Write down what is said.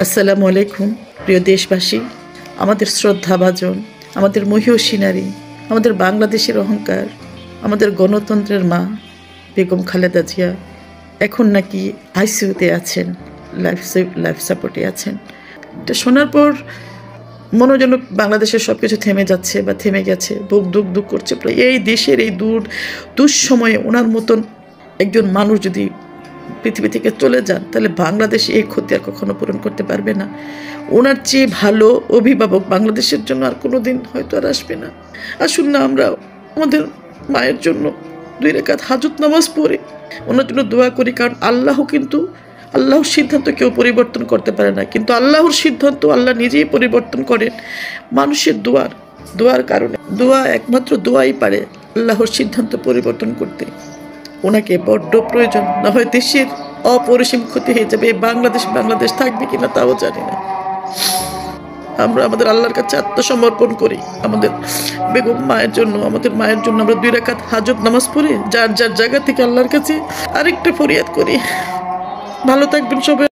আসসালামু আলাইকুম প্রিয় দেশবাসী, আমাদের শ্রদ্ধাভাজন, আমাদের মহীয়সী নারী, আমাদের বাংলাদেশের অহংকার, আমাদের গণতন্ত্রের মা বেগম খালেদা জিয়া এখন নাকি আইসিইউতে আছেন, লাইফ সাপোর্টে আছেন। এটা শোনার পর মনে যেন বাংলাদেশের সব কিছু থেমে যাচ্ছে বা থেমে গেছে, বুক দুক দুক করছে। এই দেশের এই দুঃসময়ে ওনার মতন একজন মানুষ যদি পৃথিবী থেকে চলে যান, তাহলে বাংলাদেশ এই ক্ষতি আর কখনো পূরণ করতে পারবে না। ওনার চেয়ে ভালো অভিভাবক বাংলাদেশের জন্য আর কোনো দিন হয়তো আর আসবে না। আসুন না আমরা আমাদের মায়ের জন্য 2 রাকাত হাজত নামাজ পড়ে ওনার জন্য দোয়া করি। কারণ আল্লাহর সিদ্ধান্ত কেউ পরিবর্তন করতে পারে না, কিন্তু আল্লাহর সিদ্ধান্ত আল্লাহ নিজেই পরিবর্তন করেন মানুষের দোয়ার কারণে। একমাত্র দোয়াই পারে আল্লাহর সিদ্ধান্ত পরিবর্তন করতে। ওনাকে বড্ড প্রয়োজন, না হয় দেশের অপরিসীম ক্ষতি হয়ে যাবে। বাংলাদেশ থাকবে কিনা তাও জানি না। আমরা আমাদের আল্লাহর কাছে আত্মসমর্পণ করি, আমাদের বেগম মায়ের জন্য, আমাদের মায়ের জন্য আমরা 2 রাকাত হাজত নামাজ পড়ে যার জায়গা থেকে আল্লাহর কাছে আরেকটা ফরিয়াদ করি। ভালো থাকবেন সবাই।